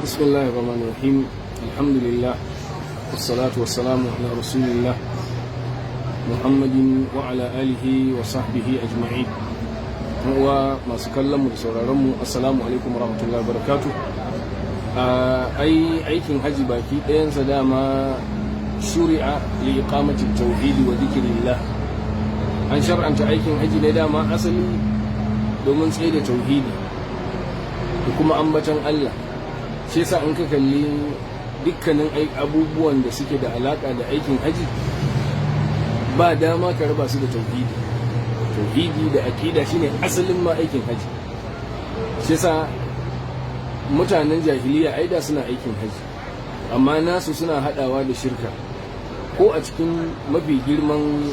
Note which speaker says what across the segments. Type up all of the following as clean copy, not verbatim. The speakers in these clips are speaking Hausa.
Speaker 1: بسم الله الرحمن الرحيم الحمد لله والصلاة والسلام على رسول الله محمد وعلى آله وصحبه أجمعين وما سكلم وسررم السلام عليكم ورحمة الله وبركاته aikin haji baki ɗayansa dama shuri'a li iqamati tauhid wa dhikrillah an shar'anta aikin haji ne dama asali domin tsaye da tauhidi da kuma ambaton Allah shi yasa in ka kalli dukkanin abubuwan da suke da alaka da aikin haji ba dama ka raba su da tauhidi da aqida shine asalin ma aikin haji shi yasa mutanen jahiliya aida suna aikin haji amma nasu suna hadawa da shirka ko a cikin mafi girman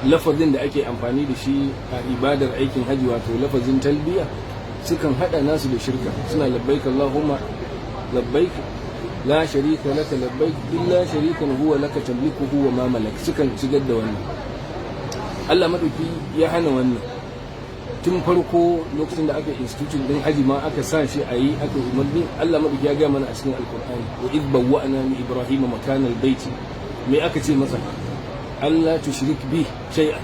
Speaker 1: lafazin da ake amfani da shi a ibadar aikin haji wato lafazin talbiya sukan hada nasu da shirka suna labbaik Allahumma labbaik la sharika laka labbaik illa sharikan huwa laka tamlikuhu wa ma malak sukan shigar da wannan Allah madauki ya hana wannan tun farko lokacin da aka institution din haji ma aka sa shi a yi aka umarni Allah madauki ya gaya mana a cikin alkur'ani wa id bawwa'na li ibrahima makanal baiti me aka ce masa Allah tushrik bi shay'an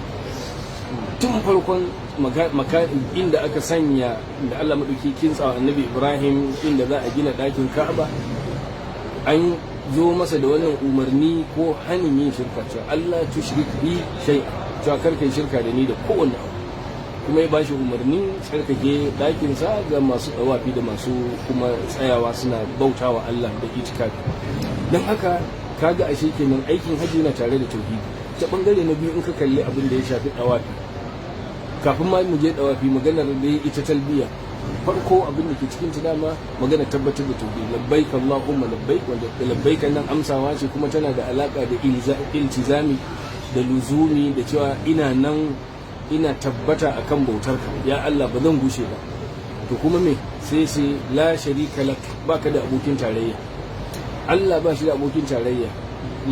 Speaker 1: tun farkon inda aka sanya da Allah madauki kintsa annabi Ibrahim inda za a gina ɗakin Ka'aba an zo masa da wannan umarni ko hanin yin shirka cewa Allah tushrik bi shay'an cewa karkai shirka da ni da kowanne abu kuma ya bashi umarni tsarkake ɗakinsa ga masu ɗawafi da masu kuma tsayawa suna bautawa Allah da itikafi don haka kaga ashe kenan aikin hajji na tare da tauhidi ta bangare na biyu in ka kalli abin da ya shafi ɗawafi kafin ma mu je ɗawafi maganar da ita talbiya farko abin da ke cikin ta dama magana tabbatar da tauhidi labbaik Allahumma labbaik wanda labbaik nan amsawa ce kuma tana da alaka da iltizami da luzumi da cewa ina tabbata akan bautarka ya Allah ba zan gushe ba to kuma me sai la sharika lak baka da abokin tarayya Allah ba shi da abokin tarayya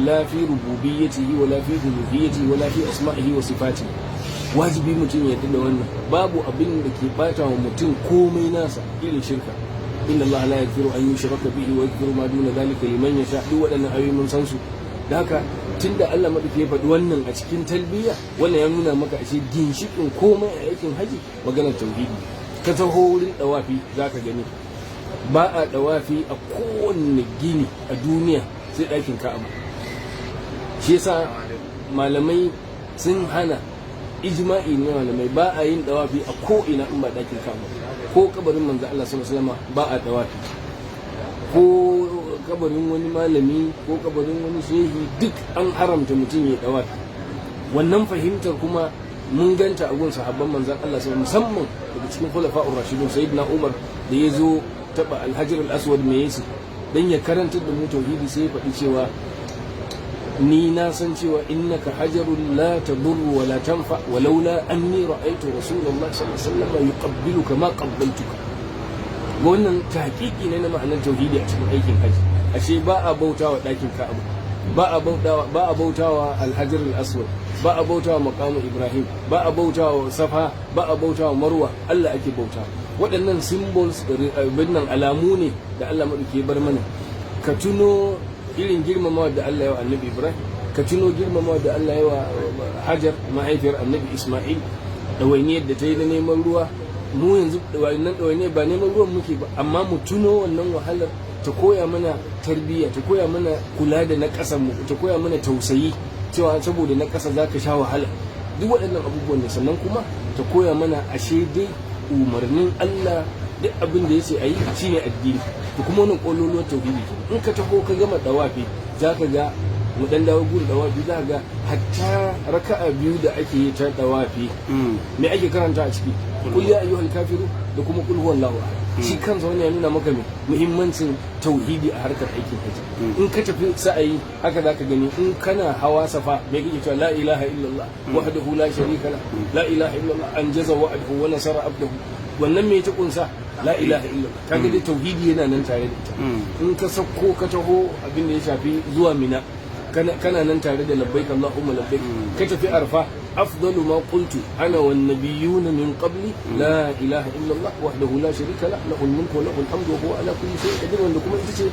Speaker 1: la fi rububiyyatihi wa la fi uluhiyyatihi wa la fi asma'ihi wa sifatihi wajibi mutum ya da wannan babu abin da ke bata wa mutum komai nasa irin shirka inna Allah la yaghfiru an yushraka bihi wa yaghfiru ma duna dhalika liman yasha duk waɗannan ayoyi mun san su da haka tunda Allah madauki ya faɗi wannan a cikin talbiya wannan ya nuna maka ashe ginshikin komai a aikin haji maganar tauhidi ka taho wurin dawafi zaka gani ba a dawafi a kowanne gini a duniya sai ɗakin Ka'aba shi yasa malamai sun hana ijma'i ne malamai ba a yin dawafi a ko ina in ba ɗakin Ka'aba ko kabarin manzo Allah sallallahu alaihi wasallam ba a dawafi ko kabarin wani malami ko kabarin wani shehi duk an haramta mutum ya dawa wannan fahimtar kuma mun ganta a gun sahabban manzon Allah sallallahu musamman daga cikin khulafa'ur rashidun sayyidina Umar da ya zo taba al-hajar al-aswad me yasa dan ya karantar da mu tauhidi sai ya faɗi cewa ni na san cewa innaka hajarun la tadurru wa la tanfa walaula anni ra'aytu rasulullahi sallallahu alaihi wasallam yuqabbiluka ma qabbaltuka wannan tahqiqi ne na ma'anar tauhidi a cikin aikin haji ashe ba a bautawa ɗakin Ka'aba ba a bautawa Al-Hajar al-Aswad ba a bautawa maqamu Ibrahim ba a bautawa Safa ba a bautawa Marwa Allah ake bautawa waɗannan symbols binnan alamu ne da Allah madauke bar mana ka tuno irin girmamawa da Allah ya wa Annabi Ibrahim ka tuno girmamawa da Allah ya wa Hajar mahaifiyar Annabi Isma'il dawainiyar da ta yi na neman ruwa mu yanzu wannan dawainiyar ba neman ruwan muke ba amma mu tuno wannan wahalar ta koya mana tarbiyya ta koya mana kula da na ƙasar mu ta koya mana tausayi cewa saboda na ƙasa zaka sha wahala duk waɗannan abubuwan ne sannan kuma ta koya mana ashe dai umarnin Allah duk abin da yace ayi shine addini to kuma wannan kololuwar tauhidi in ka taho ka gama dawafi zaka ga mu dan dawo gurin dawafi zaka ga hatta raka'a biyu da ake yi ta dawafi me ake karanta a ciki kul ya ayyuhal kafiru da kuma kul huwallahu ahad shi kansa wani ya nuna maka muhimmancin tauhidi a harkar aikin haji in ka tafi sa'ayi haka zaka gani in kana hawa safa me kake cewa la ilaha illallah wahdahu la sharika la la ilaha illallah anjaza wa'dahu wa nasara abdahu wannan me ta kunsa la ilaha illallah kaga dai tauhidi yana nan tare da ita in ka sako ka taho abin da ya shafi zuwa mina kana nan tare da labbaik Allahumma labbaik ka tafi arfa afdalu ma qultu ana wan nabiyyuna min qabli la ilaha illa Allah wahdahu la sharika la lahul mulku wa lahul hamdu wa huwa ala kulli shay'in qadir, wanda kuma ita ce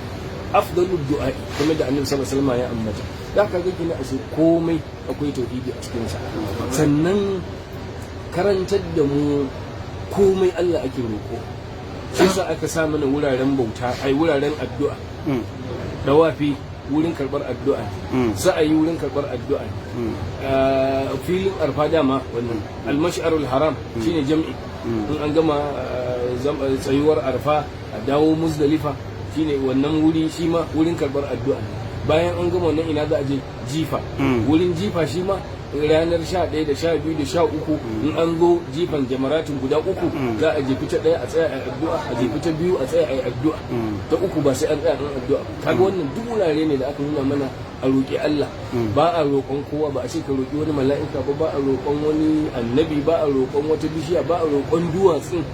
Speaker 1: afdalu du'a kuma da annabi sallallahu alaihi wasallam ya ambata. da ka ga kina ashe komai akwai tauhidi a cikin sa. Sannan karantar da mu komai Allah ake roƙo, shi yasa aka sa mana wuraren bauta, ai wuraren addu'a, dawafi wurin karbar addu'a, sa'ayi wurin karbar addu'a, filin arfa dama wannan almash'arul haram shine jam'i, in an gama tsayuwar arfa a dawo muzdalifa shine wannan wuri shi ma wurin karbar addu'a. Bayan an gama wannan ina za a je jifa, wurin jifa shi ma ranar 11 da 12 da 13 in an zo jifan jamaratin guda uku za a jefi ta daya a tsaya a addu'a, a jefi ta biyu a tsaya a addu'a, ta uku ba sai an tsaya a addu'a. kaga wannan duk wurare ne da aka nuna mana a roƙi Allah, ba a roƙon kowa, ba a ce ka roƙi wani mala'ika ba a roƙon wani annabi, ba a roƙon wata bishiya, ba a roƙon duwatsun.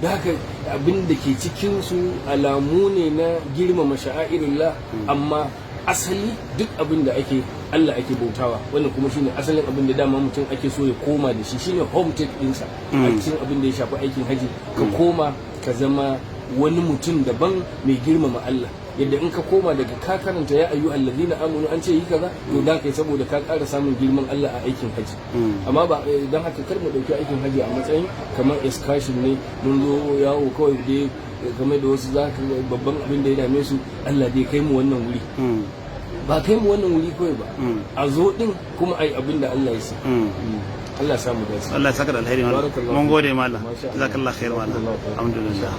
Speaker 1: da haka abin da ke cikin su alamu ne na girmama sha'airillah, amma asali duk abin da ake Allah ake bautawa, wannan kuma shine asalin abin da dama mutum ake so ya koma da shi, shine home take ɗinsa a cikin abin da ya shafi aikin haji, ka koma ka zama wani mutum daban mai girmama Allah, yadda in ka koma daga ka karanta ya ayyuhal ladina amanu an ce yi kaza, to da kai saboda ka ƙara samun girman Allah a aikin haji. Amma ba dan haka kar mu dauki aikin haji a matsayin kamar excursion ne, mun zo yawo kawai dai game da wasu zaka babban abin da ya dame su Allah dai kai mu wannan wuri, ba kai mu wannan wuri kawai ba, a zo din kuma ai abin da Allah ya sa. Allah ya samu dace. Allah ya saka da alheri. Mun gode mallam, jazakallahu khair mallam, alhamdulillah.